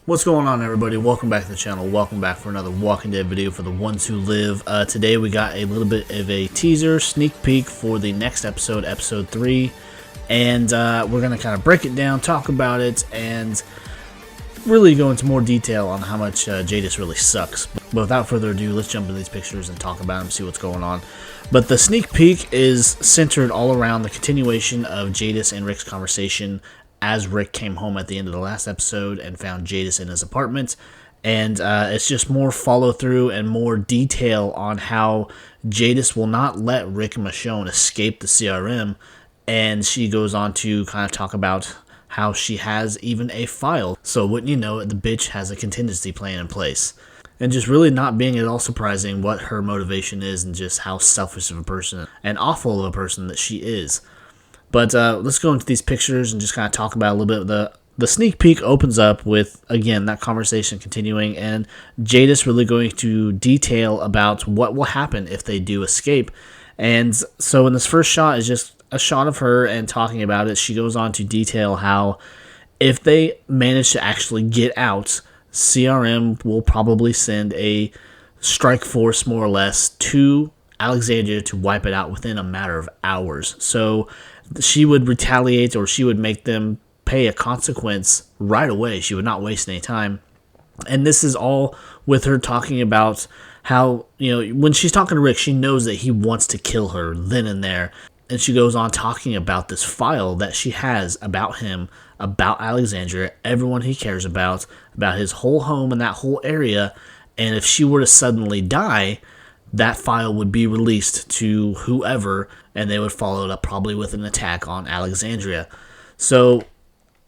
What's going on, everybody? Welcome back to the channel. Welcome back for another Walking Dead video for the ones who live. Today we got a little bit of a teaser, sneak peek for the next episode, episode 3. And we're going to kind of break it down, talk about it, and really go into more detail on how much Jadis really sucks. But without further ado, let's jump into these pictures and talk about them, see what's going on. But the sneak peek is centered all around the continuation of Jadis and Rick's conversation as Rick came home at the end of the last episode and found Jadis in his apartment. And it's just more follow through and more detail on how Jadis will not let Rick and Michonne escape the CRM. And she goes on to kind of talk about how she has even a file. So wouldn't you know it, the bitch has a contingency plan in place. And just really not being at all surprising what her motivation is and just how selfish of a person and awful of a person that she is. But let's go into these pictures and just kind of talk about a little bit. The sneak peek opens up with, again, that conversation continuing, and Jadis really going to detail about what will happen if they do escape. And so in this first shot is just a shot of her and talking about it. She goes on to detail how if they manage to actually get out, CRM will probably send a strike force, more or less, to Alexandria to wipe it out within a matter of hours. So she would retaliate, or she would make them pay a consequence right away. She would not waste any time. And this is all with her talking about how, you know, when she's talking to Rick, she knows that he wants to kill her then and there. And she goes on talking about this file that she has about him, about Alexandria, everyone he cares about his whole home and that whole area. And if she were to suddenly die, that file would be released to whoever, and they would follow it up probably with an attack on Alexandria. So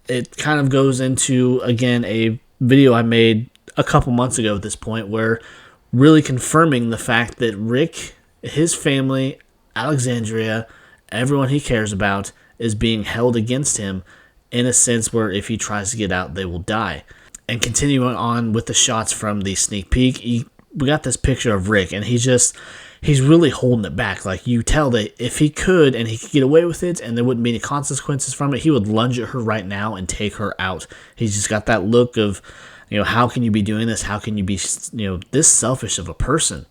it kind of goes into, again, a video I made a couple months ago at this point, where really confirming the fact that Rick, his family, Alexandria, everyone he cares about is being held against him in a sense where if he tries to get out, they will die. And continuing on with the shots from the sneak peek, we got this picture of Rick, and he's really holding it back. Like, you tell that if he could, and he could get away with it, and there wouldn't be any consequences from it, he would lunge at her right now and take her out. He's just got that look of, you know, how can you be doing this? How can you be, you know, this selfish of a person?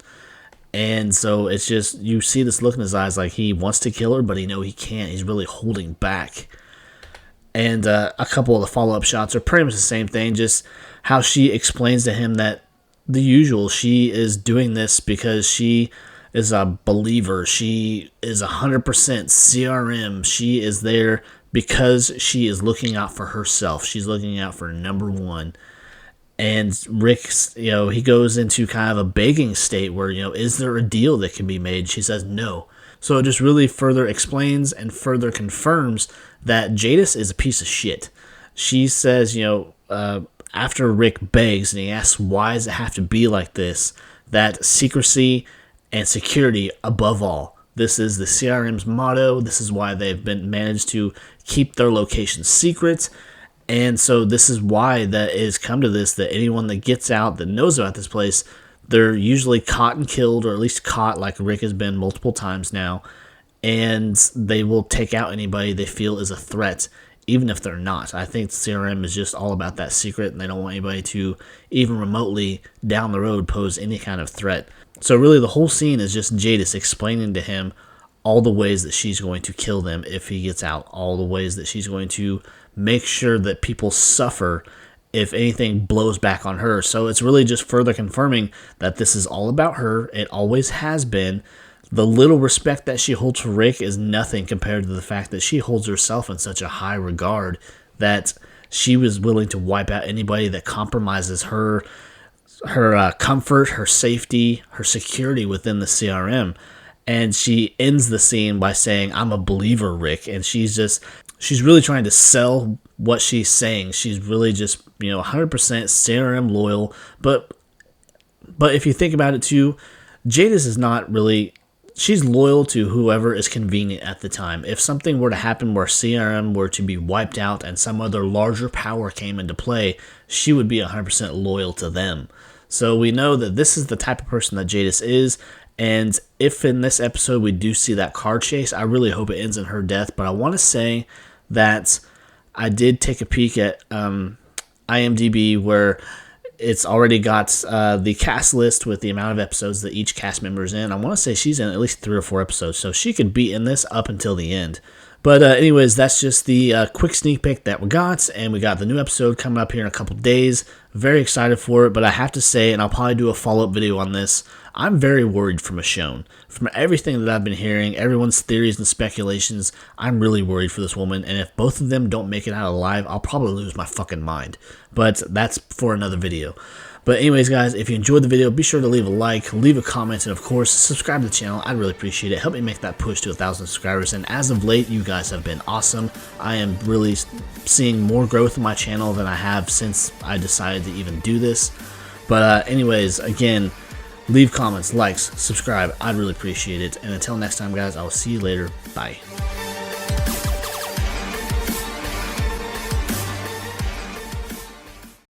And so it's just, you see this look in his eyes like he wants to kill her, but he can't. He's really holding back. And a couple of the follow-up shots are pretty much the same thing, just how she explains to him that the usual, she is doing this because she is a believer. She is 100% CRM. She is there because she is looking out for herself. She's looking out for number one. And Rick's, you know, he goes into kind of a begging state where, you know, is there a deal that can be made? She says no. So it just really further explains and further confirms that Jadis is a piece of shit. She says, you know, after Rick begs and he asks why does it have to be like this, that secrecy and security above all. This is the CRM's motto. This is why they've been managed to keep their location secret. And so this is why that is come to this, that anyone that gets out that knows about this place, they're usually caught and killed, or at least caught like Rick has been multiple times now. And they will take out anybody they feel is a threat, even if they're not. I think CRM is just all about that secret, and they don't want anybody to even remotely down the road pose any kind of threat. So really the whole scene is just Jadis explaining to him all the ways that she's going to kill them if he gets out, all the ways that she's going to make sure that people suffer if anything blows back on her. So it's really just further confirming that this is all about her. It always has been. The little respect that she holds for Rick is nothing compared to the fact that she holds herself in such a high regard that she was willing to wipe out anybody that compromises her comfort, her safety, her security within the CRM. And she ends the scene by saying, "I'm a believer, Rick." And she's really trying to sell what she's saying. She's really just, you know, 100% CRM loyal. But if you think about it too, Jadis is not really, she's loyal to whoever is convenient at the time. If something were to happen where CRM were to be wiped out and some other larger power came into play, she would be 100% loyal to them. So we know that this is the type of person that Jadis is. And if in this episode we do see that car chase, I really hope it ends in her death. But I want to say that I did take a peek at IMDb, where it's already got the cast list with the amount of episodes that each cast member is in. I want to say she's in at least 3 or 4 episodes, so she could be in this up until the end. But anyways, that's just the quick sneak peek that we got, and we got the new episode coming up here in a couple days. Very excited for it, but I have to say, and I'll probably do a follow-up video on this, I'm very worried for Michonne. From everything that I've been hearing, everyone's theories and speculations, I'm really worried for this woman, and if both of them don't make it out alive, I'll probably lose my fucking mind. But that's for another video. But anyways, guys, if you enjoyed the video, be sure to leave a like, leave a comment, and of course, subscribe to the channel. I'd really appreciate it. Help me make that push to 1,000 subscribers. And as of late, you guys have been awesome. I am really seeing more growth in my channel than I have since I decided to even do this. But anyways, again, leave comments, likes, subscribe. I'd really appreciate it. And until next time, guys, I will see you later. Bye.